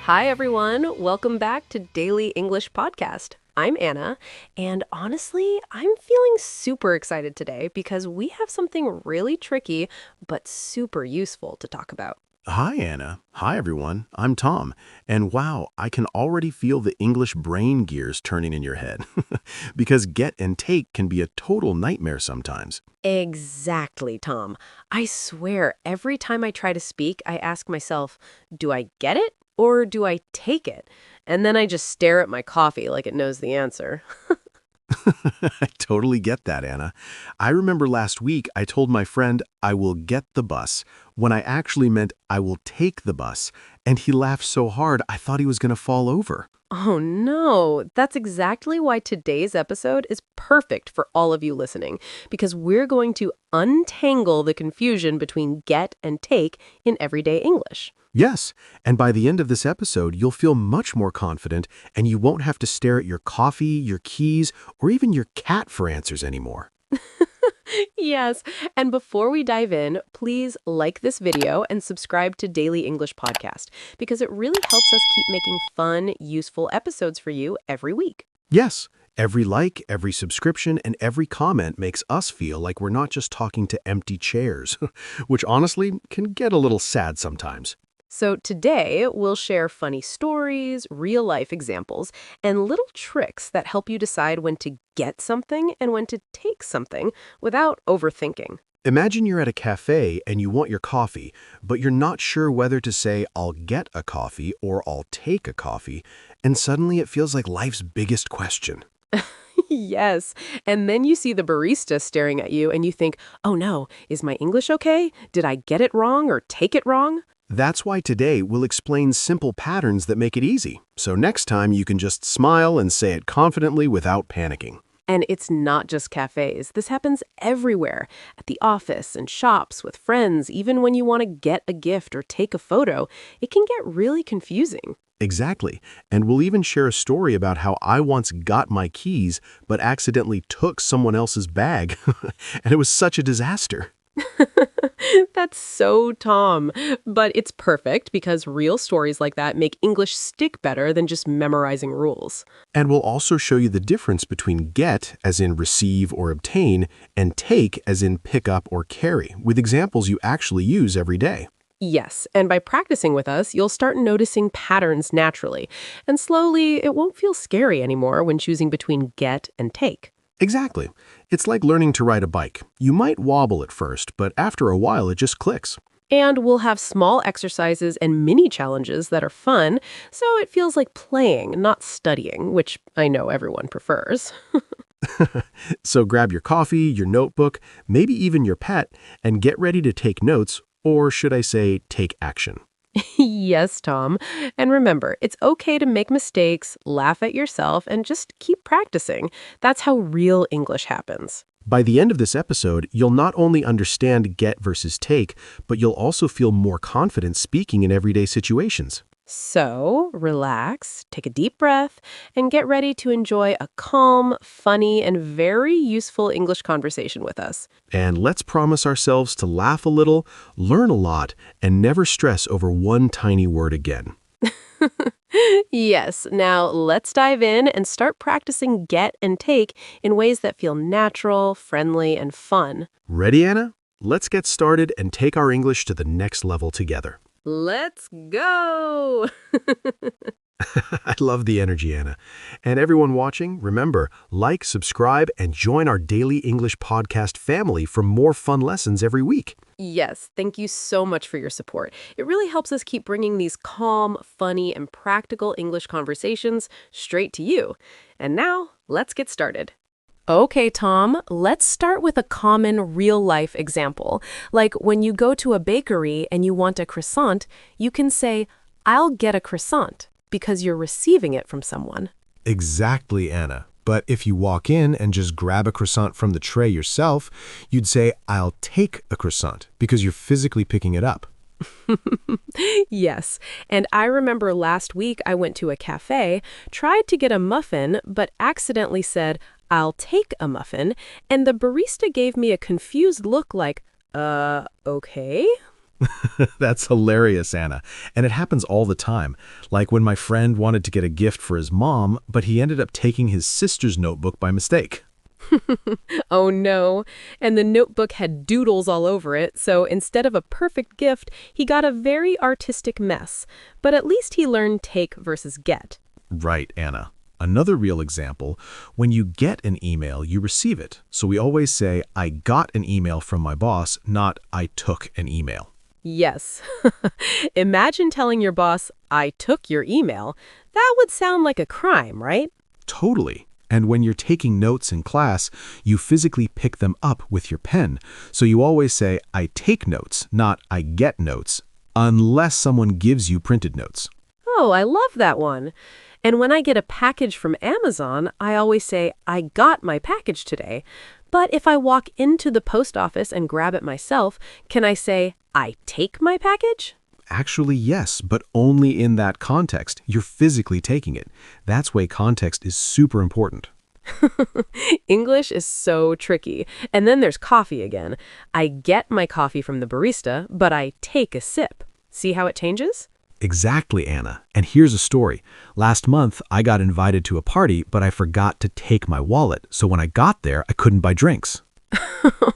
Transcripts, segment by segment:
Hi, everyone. Welcome back to Daily English Podcast. I'm Anna, and honestly, I'm feeling super excited today because we have something really tricky but super useful to talk about. Hi, Anna. Hi, everyone. I'm Tom. And wow, I can already feel the English brain gears turning in your head. Because get and take can be a total nightmare sometimes. Exactly, Tom. I swear, every time I try to speak, I ask myself, do I get it or do I take it? And then I just stare at my coffee like it knows the answer. I totally get that, Anna. I remember last week I told my friend I will get the bus when I actually meant I will take the bus, and he laughed so hard I thought he was going to fall over. Oh no, that's exactly why today's episode is perfect for all of you listening, because we're going to untangle the confusion between get and take in everyday English. Yes, and by the end of this episode, you'll feel much more confident, and you won't have to stare at your coffee, your keys, or even your cat for answers anymore. Yes, and before we dive in, please like this video and subscribe to Daily English Podcast, because it really helps us keep making fun, useful episodes for you every week. Yes, every like, every subscription, and every comment makes us feel like we're not just talking to empty chairs, which honestly can get a little sad sometimes. So today, we'll share funny stories, real-life examples, and little tricks that help you decide when to get something and when to take something without overthinking. Imagine you're at a cafe and you want your coffee, but you're not sure whether to say, I'll get a coffee or I'll take a coffee, and suddenly it feels like life's biggest question. Yes, and then you see the barista staring at you and you think, oh no, is my English okay? Did I get it wrong or take it wrong? That's why today we'll explain simple patterns that make it easy, so next time you can just smile and say it confidently without panicking. And it's not just cafes. This happens everywhere, at the office and shops, with friends, even when you want to get a gift or take a photo. It can get really confusing. Exactly. And we'll even share a story about how I once got my keys but accidentally took someone else's bag. And it was such a disaster. That's so Tom. But it's perfect because real stories like that make English stick better than just memorizing rules. And we'll also show you the difference between get, as in receive or obtain, and take, as in pick up or carry, with examples you actually use every day. Yes, and by practicing with us, you'll start noticing patterns naturally. And slowly, it won't feel scary anymore when choosing between get and take. Exactly. It's like learning to ride a bike. You might wobble at first, but after a while it just clicks. And we'll have small exercises and mini challenges that are fun, so it feels like playing, not studying, which I know everyone prefers. So grab your coffee, your notebook, maybe even your pet, and get ready to take notes, or should I say, take action. Yes, Tom. And remember, it's okay to make mistakes, laugh at yourself, and just keep practicing. That's how real English happens. By the end of this episode, you'll not only understand get versus take, but you'll also feel more confident speaking in everyday situations. So, relax, take a deep breath, and get ready to enjoy a calm, funny, and very useful English conversation with us. And let's promise ourselves to laugh a little, learn a lot, and never stress over one tiny word again. Yes, now let's dive in and start practicing get and take in ways that feel natural, friendly, and fun. Ready, Anna? Let's get started and take our English to the next level together. Let's go! I love the energy, Anna. And everyone watching, remember, like, subscribe, and join our Daily English Podcast family for more fun lessons every week. Yes, thank you so much for your support. It really helps us keep bringing these calm, funny, and practical English conversations straight to you. And now, let's get started. Okay, Tom, let's start with a common real-life example. Like when you go to a bakery and you want a croissant, you can say, I'll get a croissant, because you're receiving it from someone. Exactly, Anna. But if you walk in and just grab a croissant from the tray yourself, you'd say, I'll take a croissant, because you're physically picking it up. Yes, and I remember last week I went to a cafe, tried to get a muffin, but accidentally said, I'll take a muffin, and the barista gave me a confused look like, okay? That's hilarious, Anna. And it happens all the time. Like when my friend wanted to get a gift for his mom, but he ended up taking his sister's notebook by mistake. Oh no. And the notebook had doodles all over it, so instead of a perfect gift, he got a very artistic mess. But at least he learned take versus get. Right, Anna. Another real example, when you get an email, you receive it. So we always say, I got an email from my boss, not I took an email. Yes. Imagine telling your boss, I took your email. That would sound like a crime, right? Totally. And when you're taking notes in class, you physically pick them up with your pen. So you always say, I take notes, not I get notes, unless someone gives you printed notes. Oh, I love that one. And when I get a package from Amazon, I always say, I got my package today. But if I walk into the post office and grab it myself, can I say, I take my package? Actually, yes, but only in that context. You're physically taking it. That's why context is super important. English is so tricky. And then there's coffee again. I get my coffee from the barista, but I take a sip. See how it changes? Exactly, Anna. And here's a story. Last month, I got invited to a party, but I forgot to take my wallet. So when I got there, I couldn't buy drinks.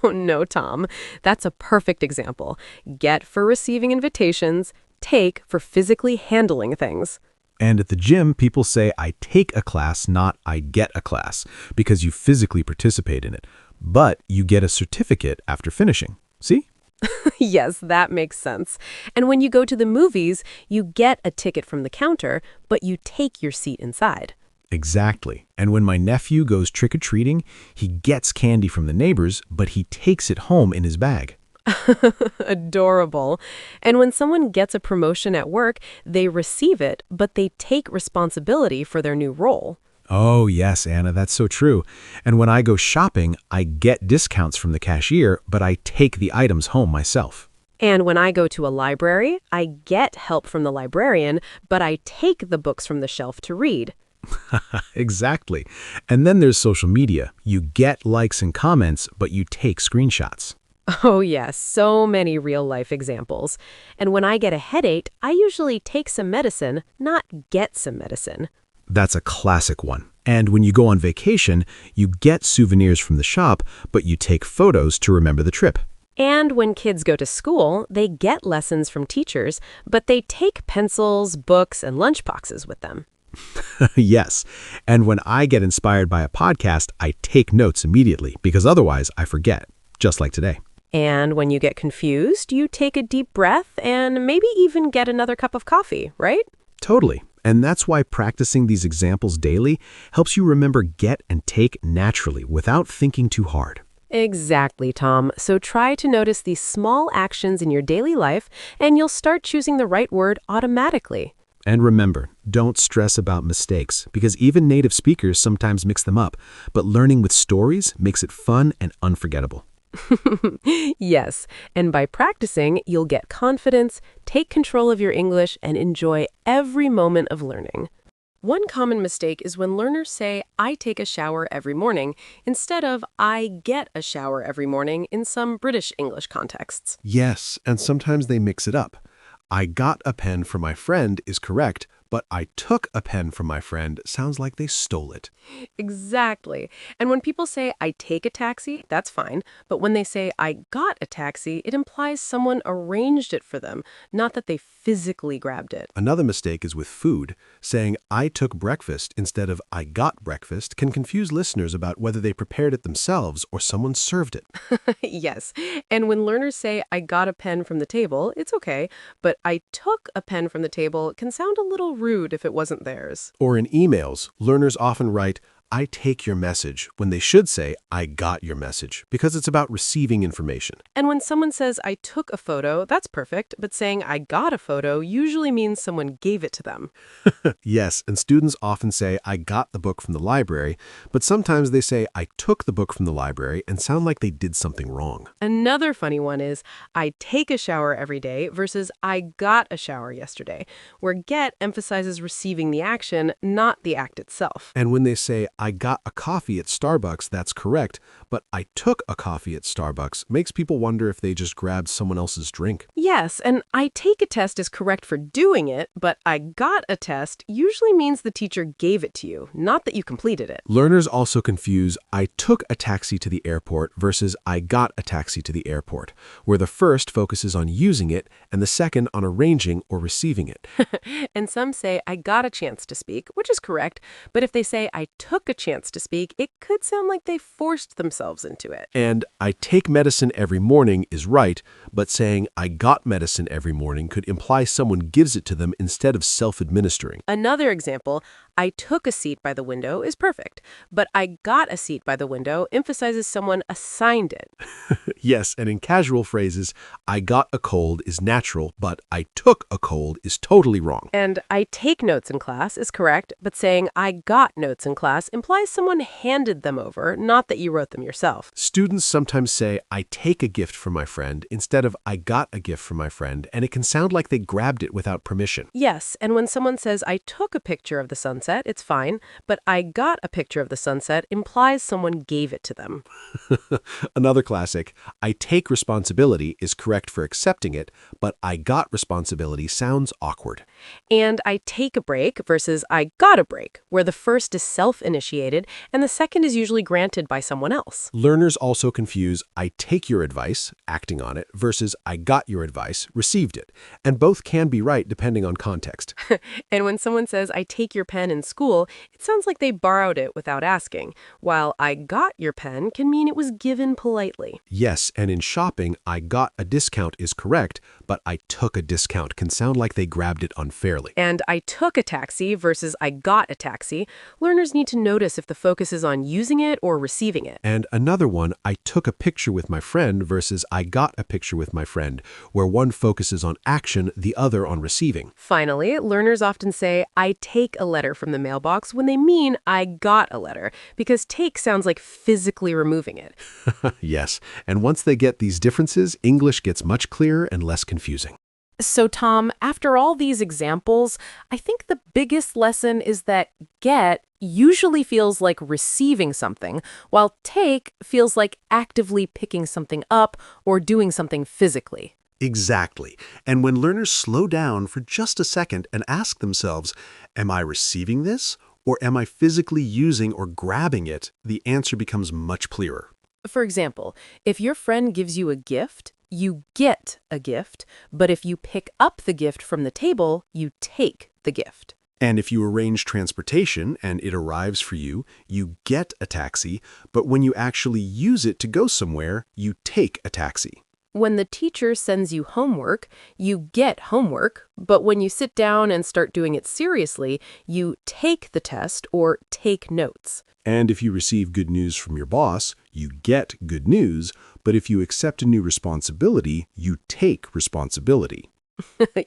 Oh, no, Tom. That's a perfect example. Get for receiving invitations, take for physically handling things. And at the gym, people say, I take a class, not I get a class, because you physically participate in it. But you get a certificate after finishing. See? Yes, that makes sense. And when you go to the movies, you get a ticket from the counter, but you take your seat inside. Exactly. And when my nephew goes trick-or-treating, he gets candy from the neighbors, but he takes it home in his bag. Adorable. And when someone gets a promotion at work, they receive it, but they take responsibility for their new role. Oh, yes, Anna, that's so true. And when I go shopping, I get discounts from the cashier, but I take the items home myself. And when I go to a library, I get help from the librarian, but I take the books from the shelf to read. Exactly. And then there's social media. You get likes and comments, but you take screenshots. Oh, yes, so many real-life examples. And when I get a headache, I usually take some medicine, not get some medicine. That's a classic one. And when you go on vacation, you get souvenirs from the shop, but you take photos to remember the trip. And when kids go to school, they get lessons from teachers, but they take pencils, books, and lunchboxes with them. Yes. And when I get inspired by a podcast, I take notes immediately because otherwise I forget, just like today. And when you get confused, you take a deep breath and maybe even get another cup of coffee, right? Totally. And that's why practicing these examples daily helps you remember get and take naturally without thinking too hard. Exactly, Tom. So try to notice these small actions in your daily life, and you'll start choosing the right word automatically. And remember, don't stress about mistakes because even native speakers sometimes mix them up, but learning with stories makes it fun and unforgettable. Yes, and by practicing, you'll get confidence, take control of your English, and enjoy every moment of learning. One common mistake is when learners say, I take a shower every morning, instead of I get a shower every morning in some British English contexts. Yes, and sometimes they mix it up. I got a pen from my friend is correct, but I took a pen from my friend sounds like they stole it. Exactly. And when people say, I take a taxi, that's fine. But when they say, I got a taxi, it implies someone arranged it for them, not that they physically grabbed it. Another mistake is with food. Saying I took breakfast instead of I got breakfast can confuse listeners about whether they prepared it themselves or someone served it. Yes. And when learners say, I got a pen from the table, it's okay. But I took a pen from the table can sound a little rude if it wasn't theirs. Or in emails, learners often write, I take your message, when they should say, I got your message, because it's about receiving information. And when someone says, I took a photo, that's perfect. But saying, I got a photo usually means someone gave it to them. Yes, and students often say, I got the book from the library, but sometimes they say, I took the book from the library and sound like they did something wrong. Another funny one is, I take a shower every day versus I got a shower yesterday, where get emphasizes receiving the action, not the act itself. And when they say, I got a coffee at Starbucks, that's correct, But I took a coffee at Starbucks makes people wonder if they just grabbed someone else's drink. Yes, and I take a test is correct for doing it, but I got a test usually means the teacher gave it to you, not that you completed it. Learners also confuse I took a taxi to the airport versus I got a taxi to the airport, where the first focuses on using it and the second on arranging or receiving it. And some say I got a chance to speak, which is correct, but if they say I took a chance to speak, it could sound like they forced themselves into it. And I take medicine every morning is right, but saying I got medicine every morning could imply someone gives it to them instead of self-administering. Another example, I took a seat by the window is perfect, but I got a seat by the window emphasizes someone assigned it. Yes, and in casual phrases, I got a cold is natural, but I took a cold is totally wrong. And I take notes in class is correct, but saying I got notes in class implies someone handed them over, not that you wrote them yourself. Students sometimes say, I take a gift from my friend instead of I got a gift from my friend, and it can sound like they grabbed it without permission. Yes, and when someone says I took a picture of the sunset, it's fine, but I got a picture of the sunset implies someone gave it to them. Another classic, I take responsibility is correct for accepting it, but I got responsibility sounds awkward. And I take a break versus I got a break, where the first is self-initiated and the second is usually granted by someone else. Learners also confuse I take your advice, acting on it, versus I got your advice, received it. And both can be right depending on context. And when someone says I take your pen in school, it sounds like they borrowed it without asking, while I got your pen can mean it was given politely. Yes, and in shopping, I got a discount is correct, but I took a discount can sound like they grabbed it unfairly. And I took a taxi versus I got a taxi. Learners need to notice if the focus is on using it or receiving it. And another one, I took a picture with my friend versus I got a picture with my friend, where one focuses on action, the other on receiving. Finally, learners often say, I take a letter from the mailbox when they mean I got a letter, because take sounds like physically removing it. Yes, and once they get these differences, English gets much clearer and less confusing. So, Tom, after all these examples, I think the biggest lesson is that get usually feels like receiving something, while take feels like actively picking something up or doing something physically. Exactly. And when learners slow down for just a second and ask themselves, am I receiving this or am I physically using or grabbing it, the answer becomes much clearer. For example, if your friend gives you a gift, you get a gift, but if you pick up the gift from the table, you take the gift. And if you arrange transportation and it arrives for you, you get a taxi, but when you actually use it to go somewhere, you take a taxi. When the teacher sends you homework, you get homework, but when you sit down and start doing it seriously, you take the test or take notes. And if you receive good news from your boss, you get good news, but if you accept a new responsibility, you take responsibility.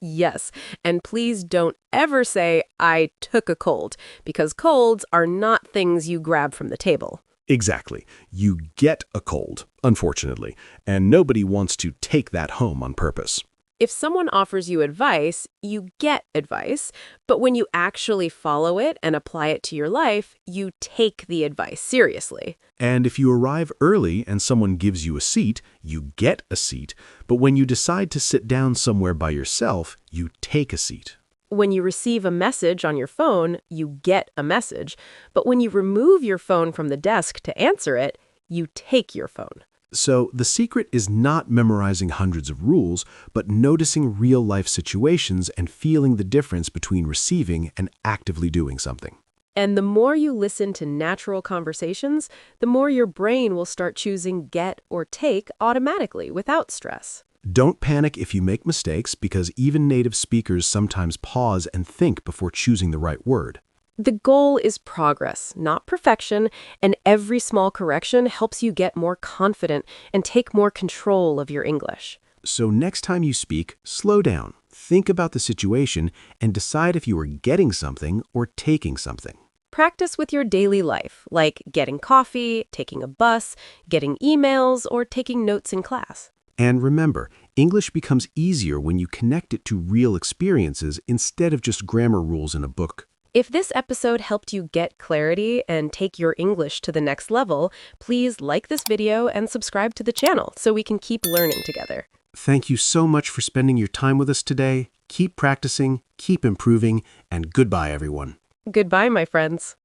Yes, and please don't ever say, I took a cold, because colds are not things you grab from the table. Exactly. You get a cold, unfortunately, and nobody wants to take that home on purpose. If someone offers you advice, you get advice, but when you actually follow it and apply it to your life, you take the advice seriously. And if you arrive early and someone gives you a seat, you get a seat, but when you decide to sit down somewhere by yourself, you take a seat. When you receive a message on your phone, you get a message, but when you remove your phone from the desk to answer it, you take your phone. So the secret is not memorizing hundreds of rules, but noticing real-life situations and feeling the difference between receiving and actively doing something. And the more you listen to natural conversations, the more your brain will start choosing get or take automatically without stress. Don't panic if you make mistakes, because even native speakers sometimes pause and think before choosing the right word. The goal is progress, not perfection, and every small correction helps you get more confident and take more control of your English. So next time you speak, slow down, think about the situation, and decide if you are getting something or taking something. Practice with your daily life, like getting coffee, taking a bus, getting emails, or taking notes in class. And remember, English becomes easier when you connect it to real experiences instead of just grammar rules in a book. If this episode helped you get clarity and take your English to the next level, please like this video and subscribe to the channel so we can keep learning together. Thank you so much for spending your time with us today. Keep practicing, keep improving, and goodbye, everyone. Goodbye, my friends.